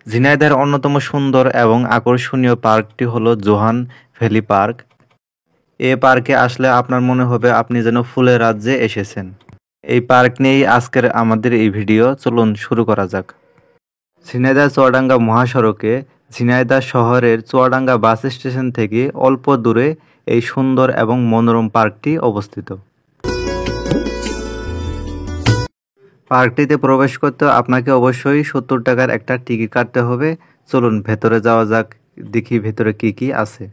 ঝিনাইদহের অন্যতম সুন্দর এবং আকর্ষণীয় পার্কটি হলো জোহান ভ্যালি পার্ক। এই পার্কে আসলে আপনার মনে হবে আপনি যেন ফুলের রাজ্যে এসেছেন। এই পার্ক নিয়েই আজকের আমাদের এই ভিডিও, চলুন শুরু করা যাক। ঝিনাইদহ চুয়াডাঙ্গা মহাসড়কে ঝিনাইদহ শহরের চুয়াডাঙ্গা বাস স্টেশন থেকে অল্প দূরে এই সুন্দর এবং মনোরম পার্কটি অবস্থিত। পার্কটিতে প্রবেশ করতে আপনাকে অবশ্যই 70 টাকার একটা টিকিট কাটতে হবে। চলুন ভেতরে যাওয়া যাক, দেখি ভেতরে কি কি আছে।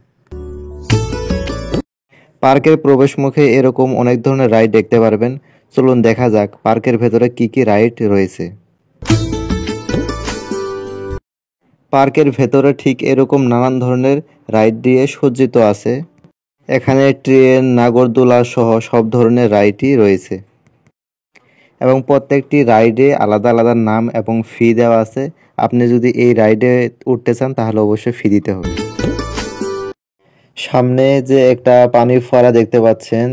পার্কের প্রবেশ মুখে এরকম অনেক ধরনের রাইড দেখতে পারবেন। চলুন দেখা যাক পার্কের ভেতরে কি কি রাইড রয়েছে। পার্কের ভেতরে ঠিক এরকম নানান ধরনের রাইড দিয়ে সজ্জিত আছে। এখানে ট্রেন, নাগরদোলা সহ সব ধরনের রাইডই রয়েছে এবং প্রত্যেকটি রাইডে আলাদা আলাদা নাম এবং ফি দেওয়া আছে। আপনি যদি এই রাইডে উঠতে চান তাহলে অবশ্যই ফি দিতে হবে। সামনে যে একটা পানির ফোয়ারা দেখতে পাচ্ছেন,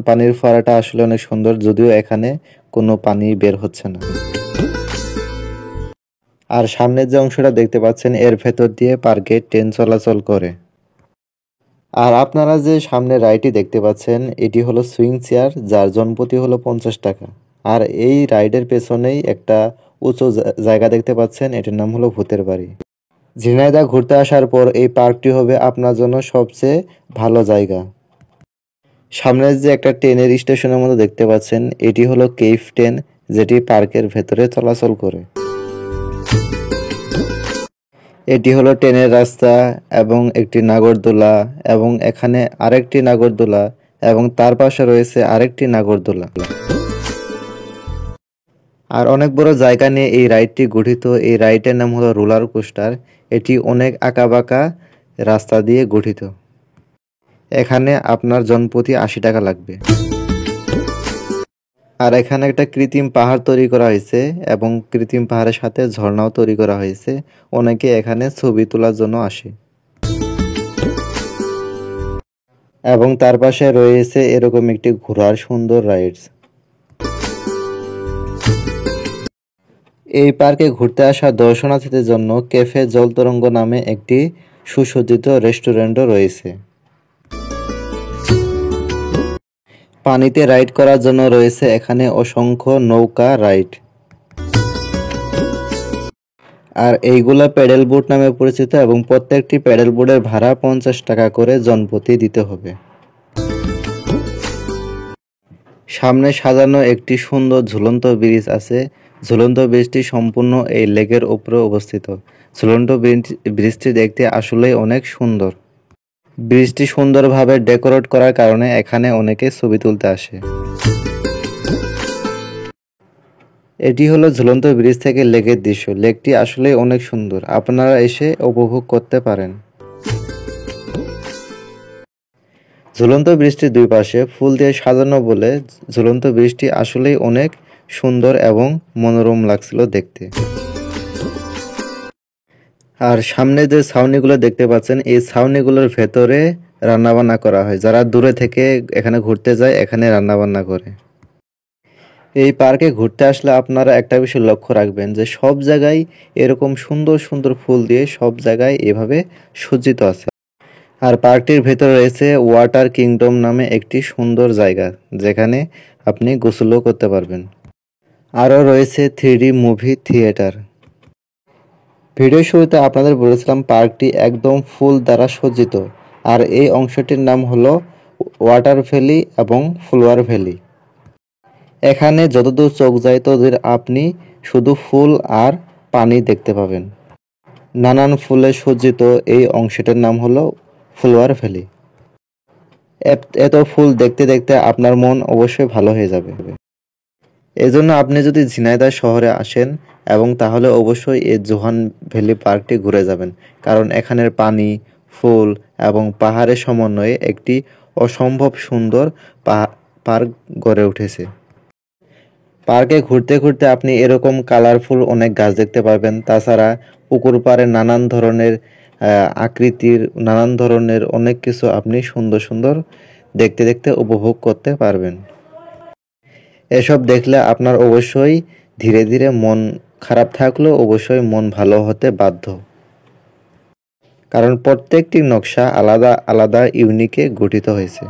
পানির ফোয়ারাটা আসলে অনেক সুন্দর, যদিও এখানে কোনো পানি বের হচ্ছে না। আর সামনের যে অংশটা দেখতে পাচ্ছেন এর ভেতর দিয়ে পার্কে ট্রেন চলাচল করে। আর আপনারা যে সামনে রাইডটি দেখতে পাচ্ছেন এটি হলো সুইং চেয়ার, যার জনপ্রতি হলো 50 টাকা। আর এই রাইডের পেছনেই একটা উঁচু জায়গা দেখতে পাচ্ছেন, এটির নাম হলো ভূতের বাড়ি। ঝিনাইদহ ঘুরতে আসার পর এই পার্কটি হবে আপনার জন্য সবচেয়ে ভালো জায়গা। সামনে যে একটা ট্রেনের স্টেশনের মতো দেখতে পাচ্ছেন এটি হলো কেইফ ট্রেন, যেটি পার্কের ভেতরে চলাচল করে। এটি হলো ট্রেনের রাস্তা এবং একটি নাগরদোলা এবং এখানে আরেকটি নাগরদোলা এবং তার পাশে রয়েছে আরেকটি নাগরদোলা। আর অনেক বড় জায়গা নিয়ে এই রাইডটি গঠিত। এই রাইডের নাম হলো রোলার কোস্টার। এটি অনেক আঁকাবাঁকা রাস্তা দিয়ে গঠিত। এখানে আপনার জনপ্রতি 80 টাকা লাগবে। আর এখানে একটা কৃত্রিম পাহাড় তৈরি করা হয়েছে এবং কৃত্রিম পাহাড়ের সাথে ঝর্ণাও তৈরি করা হয়েছে। অনেকে এখানে ছবি তোলার জন্য আসে এবং তার পাশে রয়েছে এরকম একটি ঘোড়ার সুন্দর রাইডস। এই পার্কে ঘুরতে আসা দর্শনার্থীদের জন্য ক্যাফে জলতরঙ্গ নামে একটি সুসজ্জিত রেস্টুরেন্টও রয়েছে। পানিতে রাইড করার জন্য রয়েছে এখানে অসংখ্য নৌকা রাইড। আর এইগুলা প্যাডেল বোট নামে পরিচিত এবং প্রত্যেকটি প্যাডেল বোটের ভাড়া 50 টাকা করে জনপ্রতি দিতে হবে। সামনে সাজানো একটি সুন্দর ঝুলন্ত ব্রিজ আছে। ঝুলন্ত ব্রিজটি সম্পূর্ণ এই লেকের উপরে অবস্থিত। ঝুলন্ত ব্রিজটি দেখতে আসলেই অনেক সুন্দর। ব্রিজটি সুন্দরভাবে ডেকোরেট করার কারণে এখানে অনেকে ছবি তুলতে আসে। এটি হলো ঝুলন্ত ব্রিজ থেকে লেকের দৃশ্য। লেকটি আসলে অনেক সুন্দর, আপনারা এসে উপভোগ করতে পারেন। ঝুলন্ত ব্রিজটির দুই পাশে ফুল দিয়ে সাজানো বলে ঝুলন্ত ব্রিজটি আসলেই অনেক সুন্দর এবং মনোরম লাগছিল দেখতে। আর সামনে যে ছাউনিগুলো দেখতে পাচ্ছেন এই ছাউনিগুলোর ভেতরে রান্নাবান্না করা হয়। যারা দূরে থেকে এখানে ঘুরতে যায় এখানে রান্নাবান্না করে। এই পার্কে ঘুরতে আসলে আপনারা একটা বিষয় লক্ষ্য রাখবেন যে সব জায়গায় এরকম সুন্দর সুন্দর ফুল দিয়ে সব জায়গায় এভাবে সজ্জিত আছে। আর পার্কটির ভেতরে রয়েছে ওয়াটার কিংডম নামে একটি সুন্দর জায়গা, যেখানে আপনি গোসলও করতে পারবেন। আরও রয়েছে 3D মুভি থিয়েটার। ভিডিও শুরুতে আপনাদের বলেছিলাম পার্কটি একদম ফুল দ্বারা সজ্জিত। আর এই অংশটির নাম হলো ওয়াটার ভ্যালি এবং ফ্লাওয়ার ভ্যালি। এখানে যতদূর চোখ যায় ততদূর আপনি শুধু ফুল আর পানি দেখতে পাবেন। নানান ফুলে সজ্জিত এই অংশটির নাম হলো ফ্লাওয়ার ভ্যালি। এত ফুল দেখতে দেখতে আপনার মন অবশ্যই ভালো হয়ে যাবে। এজন্য আপনি যদি ঝিনাইদহ শহরে আসেন এবং তাহলে অবশ্যই এই জোহান ভ্যালি পার্কটি ঘুরে যাবেন, কারণ এখানের পানি, ফুল এবং পাহাড়ের সমন্বয়ে একটি অসম্ভব সুন্দর পার্ক গড়ে উঠেছে। পার্কে ঘুরতে ঘুরতে আপনি এরকম কালারফুল অনেক গাছ দেখতে পারবেন। তাছাড়া পুকুর পাড়ে নানান ধরনের আকৃতির নানান ধরনের অনেক কিছু আপনি সুন্দর সুন্দর দেখতে দেখতে উপভোগ করতে পারবেন। এসব দেখলে আপনার অবশ্যই ধীরে ধীরে মন খারাপ থাকলেও অবশ্যই মন ভালো হতে বাধ্য, কারণ প্রত্যেকটি নকশা আলাদা আলাদা ইউনিকে গঠিত হয়েছে।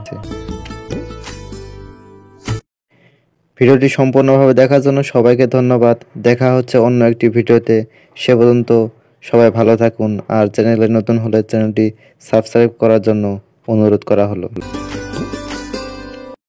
ভিডিওটি সম্পূর্ণভাবে দেখার জন্য সবাইকে ধন্যবাদ। দেখা হচ্ছে অন্য একটি ভিডিওতে। সে পর্যন্ত সবাই ভালো থাকুন, আর চ্যানেলে নতুন হলে চ্যানেলটি সাবস্ক্রাইব করার জন্য অনুরোধ করা হলো।